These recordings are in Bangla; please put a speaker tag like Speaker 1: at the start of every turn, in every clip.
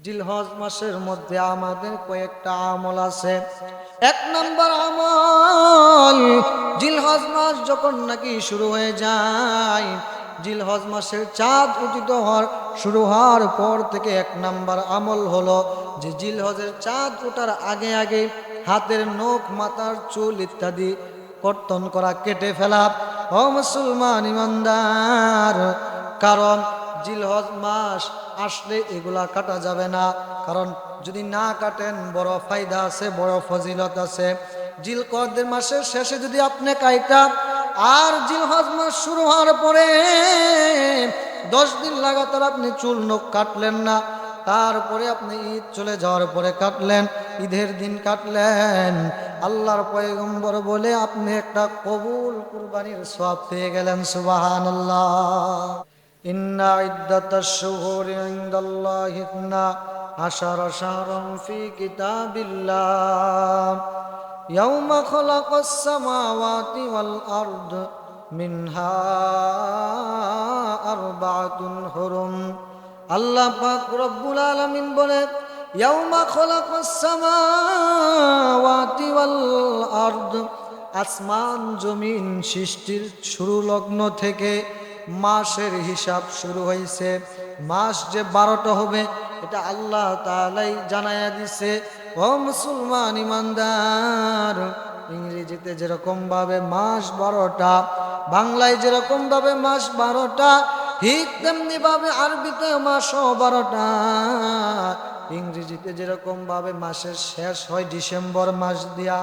Speaker 1: জিলহজ মাসের মধ্যে আমাদের কয়েকটা আমল আছে। এক নম্বর আমল, জিলহজ মাস যখন নাকি শুরু হয়ে যায়, জিলহজ মাসের চাঁদ উদিত শুরু হওয়ার পর থেকে এক নম্বর আমল হলো যে জিলহজের চাঁদ ওঠার আগে আগে হাতের নখ, মাথার চুল ইত্যাদি কর্তন করা, কেটে ফেলা। ও মুসলমান ইমানদার, কারণ জিলহজ মাস আসলে এগুলা কাটা যাবে না। কারণ যদি না কাটেন বড় ফায়দা আছে, বড় ফজিলত আছে। জিলকদের মাসের শেষে যদি আপনি কাইটা আর জিলহজ মাস শুরু হওয়ার পরে 10 দিন লাগাতার আপনি চুল নখ কাটলেন না, তারপরে আপনি ঈদ চলে যাওয়ার পরে কাটলেন, ঈদের দিন কাটলেন, আল্লাহর পয়গম্বর বলে আপনি একটা কবুল কুরবানির সওয়াব পেয়ে গেলেন। সুবহানাল্লাহ। ইন্না ইদ্দাতাশ শুহুরি ইনদাল্লাহি 12 শাহরান ফি কিতাবিল্লাহ ইয়াওমা খালাকাস সামাওয়াতি ওয়াল আরদ মিনহা আরবাতুন হুরুম। আল্লাহ পাক রব্বুল আলামিন বলে, ইয়াওমা খালাকাস সামাওয়াতি ওয়াল আরদ, আসমান জমিন সৃষ্টির শুরু লগ্ন থেকে মাসের হিসাব শুরু হয়েছে। মাস যে 12টা হবে এটা আল্লাহ তাআলাই জানায়া দিছে। ও মুসলমান ইমানদার, ইংরেজিতে যেরকম ভাবে মাস 12টা, বাংলায় যেরকম ভাবে মাস 12টা, ঠিক তেমনি ভাবে আরবিতে মাসও 12টা। ইংরেজিতে যেরকম ভাবে মাসের শেষ হয় ডিসেম্বর মাস দিয়া,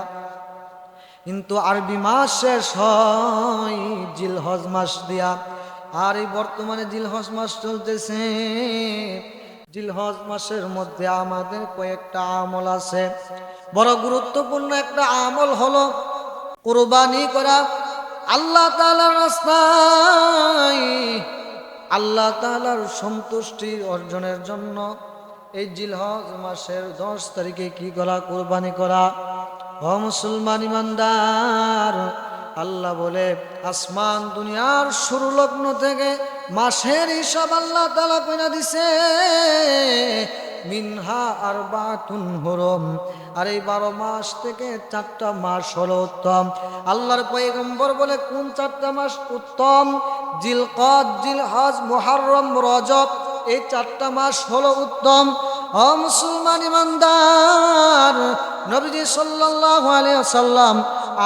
Speaker 1: কিন্তু আরবি মাস শেষ হয় জিলহজ মাস দিয়া। আর এই বর্তমানে জিলহজ মাস চলতেছে। জিলহজ মাসের মধ্যে আমাদের কয়েকটা আমল আছে। বড় গুরুত্বপূর্ণ একটা আমল হলো কুরবানি করা আল্লাহ তাআলার রাস্তায়, আল্লাহ তাআলার সন্তুষ্টি অর্জনের জন্য। এই জিলহজ মাসের 10 তারিখে কি করা? কুরবানি করা। ও মুসলমান ইমানদার, আল্লাহ বলে আসমান দুনিয়ার শুরু লগ্ন থেকে মাসের হিসাব আল্লাহ তাআলা কইরা দিছে। মিনহা আরবাতুন হুরুম, আর এই 12 মাস থেকে 4টা মাস হলো উত্তম। আল্লাহর পয়গম্বর বলে কোন 4টা মাস উত্তম? জিলকদ, জিলহজ, মুহররম, রজব, এই 4টা মাস হলো উত্তম। ও মুসলমান ইমানদার, নবীজি সাল্লাল্লাহু আলাইহি ওয়াসাল্লাম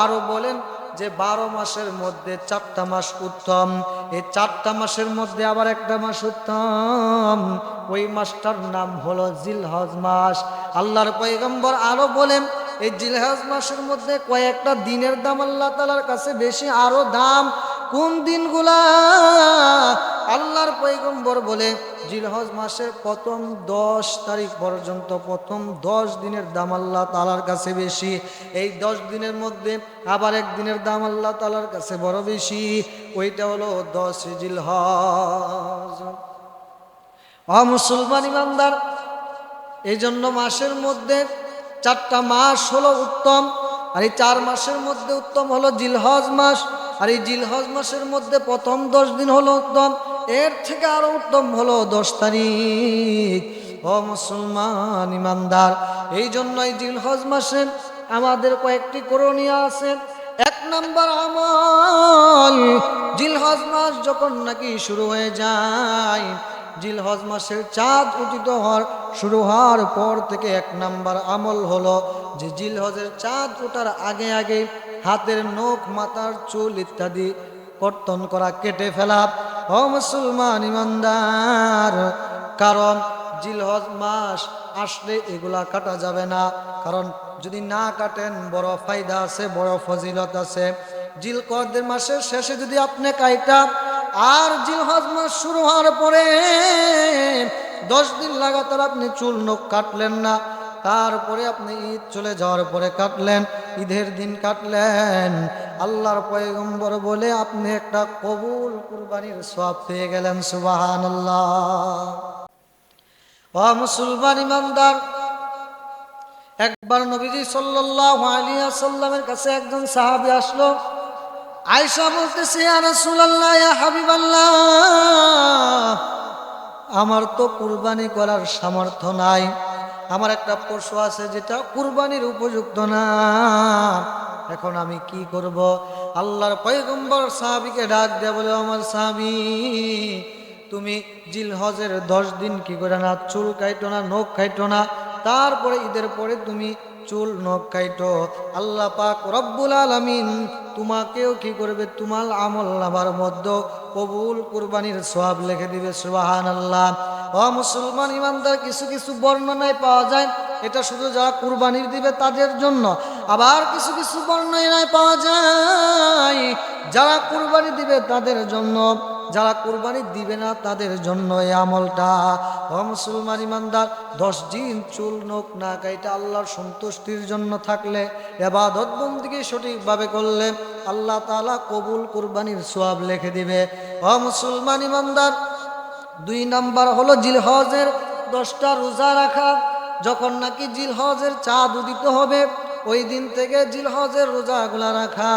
Speaker 1: আরো বলেন যে 12 মাসের মধ্যে 4টা মাস উত্তম। এই 4টা মাসের মধ্যে আবার একটা মাস উত্তম, ওই মাসটার নাম হলো জিলহজ মাস। আল্লাহর পয়গম্বর আরো বলেন এই জিলহজ মাসের মধ্যে কয়েকটা দিনের দাম আল্লাহ তাআলার কাছে বেশি, আরো দাম। কোন দিনগুলা? আল্লাহর পয়গম্বর বলে জিলহজ মাসের প্রথম 10 তারিখ পর্যন্ত প্রথম 10 দিনের দাম আল্লাহ তাআলার কাছে বেশি। এই 10 দিনের মধ্যে আবার এক দিনের দাম আল্লাহ তাআলার কাছে বড় বেশি, ওইটা হলো 10 জিলহজ। ও মুসলমান ইমানদার, এই জন্য মাসের মধ্যে 4টা মাস হলো উত্তম, আর এই 4 মাসের মধ্যে উত্তম হলো জিলহজ মাস। আর এই জিলহজ মাসের মধ্যে প্রথম 10 দিন হলো উত্তম, এর থেকে আরো উত্তম হলো 10 তারিখ। ও মুসলমান ইমানদার, এই জন্যই জিলহজ মাসে আমাদের কয়েকটি করণীয় আছে। এক নম্বর আমল, জিলহজ মাস যখন নাকি শুরু হয়ে যায়, জিলহজ মাসের চাঁদ উদিত শুরু হওয়ার পর থেকে এক নম্বর আমল হলো যে জিলহজের চাঁদ ওঠার আগে আগে হাতের নখ, মাথার চুল ইত্যাদি কর্তন করা, কেটে ফেলা। ও মুসলমান ইমানদার, কারণ জিলহজ মাস আসলে এগুলা কাটা যাবে না। কারণ যদি না কাটেন বড় ফায়দা আছে, বড় ফজিলত আছে। জিলকদের মাসের শেষে যদি আপনি কাইটা আর জিলহজ মাস শুরু হওয়ার পরে 10 দিন লাগাতার আপনি চুল নখ কাটলেন না, তারপরে আপনি ঈদ চলে যাওয়ার পরে কাটলেন, ঈদের দিন কাটলেন, আল্লাহর পয়গম্বর বলে আপনি একটা কবুল কুরবানির সওয়াব পেয়ে গেলেন। সুবহানাল্লাহ। ও মুসলমান ইমানদার, একবার নবীজি সাল্লাল্লাহু আলাইহি ওয়াসাল্লামের কাছে একজন সাহাবী আসলো। আয়েশা বলতেছে, ইয়া রাসূলুল্লাহ, ইয়া হাবিবাল্লাহ, আমার তো কুরবানি করার সামর্থ্য নাই, আমার একটা পশু আছে যেটা কুরবানির উপযুক্ত না, এখন আমি কি করব? আল্লাহর পয়গম্বর সাহাবীকে ডাক দিয়ে বলে, আমার সাহাবী, তুমি জিলহজের 10 দিন কি করে না চুল কাইটো না, নখ কাইটো না, তারপরে ঈদের পরে তুমি চুল নখ কাইটো। আল্লাহ পাক রব্বুল আলামিন তোমাকেও কি করবে, তোমার আমল নামার মধ্যে কবুল কুরবানির সওয়াব লিখে দিবে। সুবহানাল্লাহ। ও মুসলমান ইমানদার, কিছু কিছু বর্ণনায় পাওয়া যায় এটা শুধু যারা কুরবানির দিবে তাদের জন্য, আবার কিছু কিছু বর্ণনায় পাওয়া যায় যারা কুরবানি দিবে তাদের জন্য, যারা কুরবানি দিবে না তাদের জন্য এই আমলটা। ও মুসলমান ইমানদার, 10 দিন চুল নখ না কাইটা আল্লাহর সন্তুষ্টির জন্য থাকলে, ইবাদত বন্দেগী সঠিকভাবে করলে আল্লাহ তাআলা কবুল কুরবানির সওয়াব লিখে দিবে। ও মুসলমান ইমানদার, 2 নাম্বার হলো জিলহজের 10টা রোজা রাখা। যখন নাকি জিলহজের চাঁদ উদিত হবে ওই দিন থেকে জিলহজের রোজাগুলা রাখা।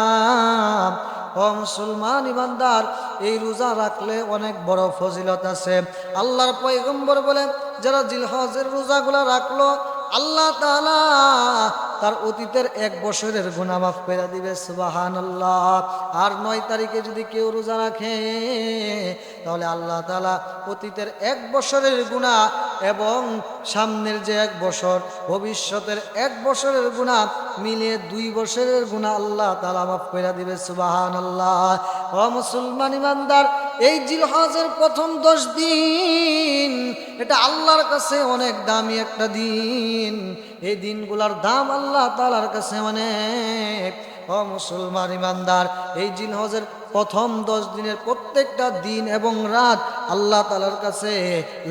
Speaker 1: ও মুসলমান ইমানদার, এই রোজা রাখলে অনেক বড় ফজিলত আছে। আল্লাহর পয়গম্বর বলে, যারা জিলহজের রোজাগুলা রাখলো আল্লাহ তাআলা তার অতীতের 1 বছরের গুনাহ মাফ করে দিবে। সুবহানাল্লাহ। আর 9 তারিখে যদি কেউ রোজা রাখে তাহলে আল্লাহ তাআলা অতীতের 1 বছরের গুনাহ এবং সামনের যে 1 বছর, ভবিষ্যতের 1 বছরের গুনাহ মিলিয়ে 2 বছরের গুনাহ আল্লাহ তাআলা মাফ করে দিবে। সুবহানাল্লাহ। ও মুসলমান ইমানদার, এই জিলহজের প্রথম 10 দিন এটা আল্লাহর কাছে অনেক দামি একটা দিন। এই দিনগুলার দাম আল্লাহ তাআলার কাছে অনেক। ও মুসলমান ইমানদার, এই জিলহজের প্রথম 10 দিনের প্রত্যেকটা দিন এবং রাত আল্লাহ তাআলার কাছে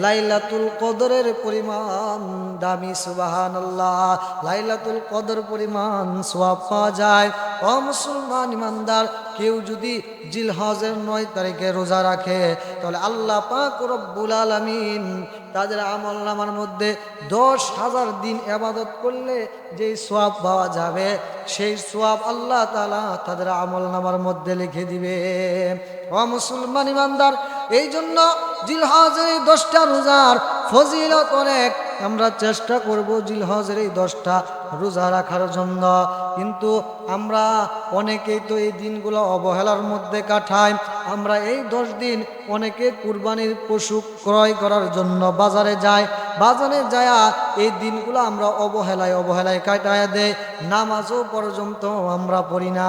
Speaker 1: লাইলাতুল কদরের পরিমাণ দামি। সুবহানাল্লাহ। লাইলাতুল কদর পরিমাণ সওয়াব পাওয়া যায়। ও মুসলমান ইমানদার, কেউ যদি জিলহজের 9 তারিখে রোজা রাখে তাহলে আল্লাহ পাক রব্বুল আলামিন তাদের আমলনামার মধ্যে 10,000 দিন ইবাদত করলে যেই সওয়াব পাওয়া যাবে সেই সওয়াব আল্লাহ তাআলা তাদের আমলনামার মধ্যে লিখে দিবে। ও মুসলমান ইমানদার, এই জন্য জিলহজের এই 10টা রোজার ফজিলত অনেক। আমরা চেষ্টা করব জিলহজের এই 10টা রোজা রাখার জন্য, কিন্তু আমরা অনেকেই তো এই দিনগুলো অবহেলার মধ্যে কাটাই। আমরা এই 10 দিন অনেকে কুরবানির পশু ক্রয় করার জন্য বাজারে যায়, বাজারে যায় এই দিনগুলো আমরা অবহেলায় কাটায় দেয়। নামাজও পর্যন্ত আমরা পড়ি না।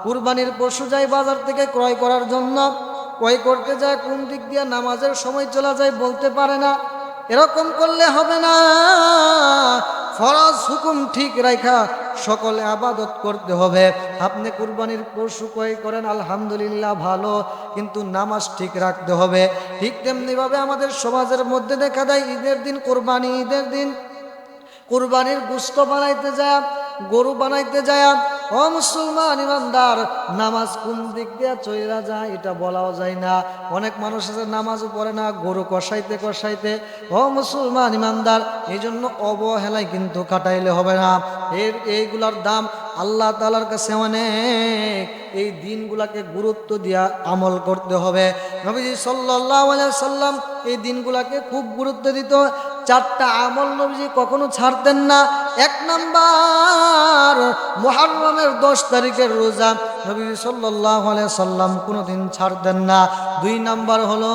Speaker 1: কুরবানির পশু যাই বাজার থেকে ক্রয় করার জন্য, ক্রয় করতে যায় কোন দিক দিয়ে নামাজের সময় চলে যায় বলতে পারে না। এরকম করলে হবে না। ফরজ হুকুম ঠিক রাখা সকলে ইবাদত করতে হবে। আপনি কুরবানির পশু ক্রয় করেন আলহামদুলিল্লাহ ভালো, কিন্তু নামাজ ঠিক রাখতে হবে। ঠিক তেমনিভাবে আমাদের সমাজের মধ্যে দেখা দেয় ঈদের দিন, কোরবানি ঈদের দিন কুরবানির গোশত বানাইতে যায়, গরু বানাইতে যায়। ও মুসলমান ইমানদার, নামাজ কোন দিক দিয়ে চইলা যায় এটা বলাও যায় না। অনেক মানুষ আছে নামাজও পড়ে না, গরু কষাইতে। ও মুসলমান ইমানদার, এই জন্য অবহেলায় কিন্তু কাটাইলে হবে না। এইগুলার দাম আল্লাহ তাআলার কাছে অনেক। এই দিনগুলাকে গুরুত্ব দিয়া আমল করতে হবে। নবীজি সাল্লাল্লাহু আলাইহি সাল্লাম এই দিনগুলাকে খুব গুরুত্ব দিত। 4টা আমল নবীজি কখনো ছাড়তেন না। 1 নাম্বার মুহররমের 10 তারিখের রোজা নবীজি সাল্লাল্লাহু আলাইহি সাল্লাম কোনোদিন ছাড়তেন না। 2 নাম্বার হলো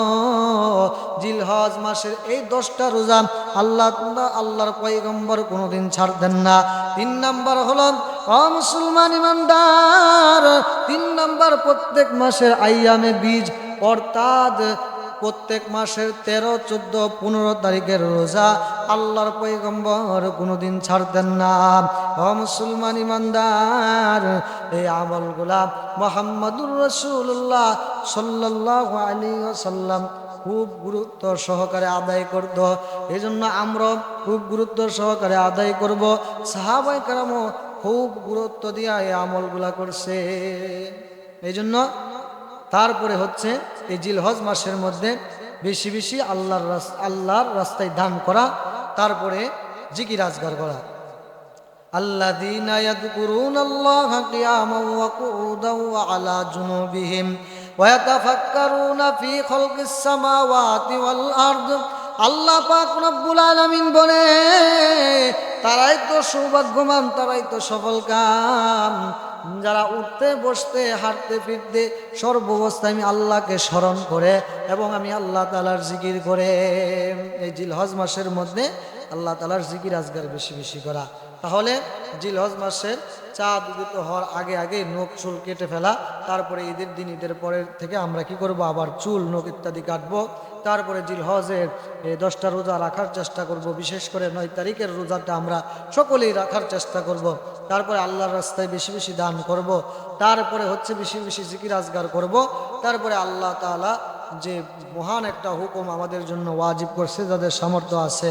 Speaker 1: জিলহজ মাসের এই 10টা রোজা আল্লাহর পয়গম্বর কোনোদিন ছাড়তেন না। 3 নাম্বার হলো ও মুসলমান ইমানদার, 3 নাম্বার প্রত্যেক মাসের আইয়ামে বীজ, অর্থাৎ প্রত্যেক মাসের 13, 14, 15 তারিখের রোজা আল্লাহর পয়গম্বর কোনোদিন ছাড়তেন না। ও মুসলমান ইমানদার, এই আমলগুলা মুহাম্মদুর রাসূলুল্লাহ সাল্লাল্লাহু আলাইহি ওয়াসাল্লাম খুব গুরুত্ব সহকারে আদায় করত। এই জন্য আমরা খুব গুরুত্ব সহকারে আদায় করব। সাহাবায়ে কেরামও খুব গুরুত্ব দিয়ে এই আমলগুলা করছে। এই জন্য তারপরে হচ্ছে এই জিলহজ মাসের মধ্যে বেশি বেশি আল্লাহর রাস্তায় দান করা, তারপরে জিকির আজগার করা। আল্লাযীনা ইয়াযকুরুনাল্লাহা কিয়ামান ওয়া কুউদান ওয়া আলা জুনুবিহিম ويتفكرون في خلق السماوات والأرض আল্লাহ পাক রব্বুল আলামিন বলে তারাই তো সৌভাগ্যবান, তারাই তো সফলকাম যারা উঠতে বসতে হাঁটতে ফিরতে সর্বাবস্থায় আমি আল্লাহকে স্মরণ করে এবং আমি আল্লাহ তাআলার জিকির করে। এই জিলহজ মাসের মধ্যে আল্লাহ তাআলার জিকির আজগার বেশি বেশি করা। তাহলে জিলহজ মাসের চাঁদ উদিত হওয়ার আগে আগে নখ চুল কেটে ফেলা, তারপরে ঈদের দিন ঈদের পরের থেকে আমরা কি করব, আবার চুল নখ ইত্যাদি কাটবো। তারপরে জিলহজের 10টা রোজা রাখার চেষ্টা করব, বিশেষ করে 9 তারিখের রোজাটা আমরা সকলেই রাখার চেষ্টা করব। তারপরে আল্লাহর রাস্তায় বেশি বেশি দান করব। তারপরে হচ্ছে বেশি বেশি জিকির আজগার করব। তারপরে আল্লাহ তাআলা যে মহান একটা হুকুম আমাদের জন্য ওয়াজিব করছে, যাদের সামর্থ্য আছে,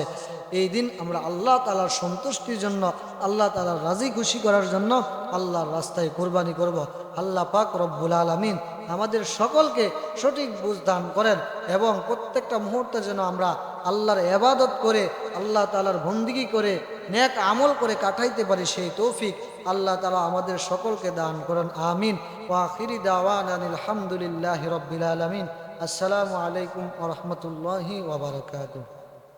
Speaker 1: এই দিন আমরা আল্লাহ তাআলার সন্তুষ্টির জন্য, আল্লাহ তাআলার রাজি খুশি করার জন্য আল্লাহর রাস্তায় কোরবানি করব। আল্লাহ পাক রব্বুল আলামিন আমাদের সকলকে সঠিক বুঝ দান করেন এবং প্রত্যেকটা মুহূর্তে যেন আমরা আল্লাহর ইবাদত করে, আল্লাহ তাআলার বন্দিগি করে, নেক আমল করে কাটাইতে পারি, সেই তৌফিক আল্লাহ তাআলা আমাদের সকলকে দান করেন। আমিন। ওয়া আখিরি দাওয়ানা আলহামদুলিল্লাহি রাব্বিল আলামিন। আসসালামু আলাইকুম ওয়া রাহমাতুল্লাহি ওয়া বারাকাতুহু।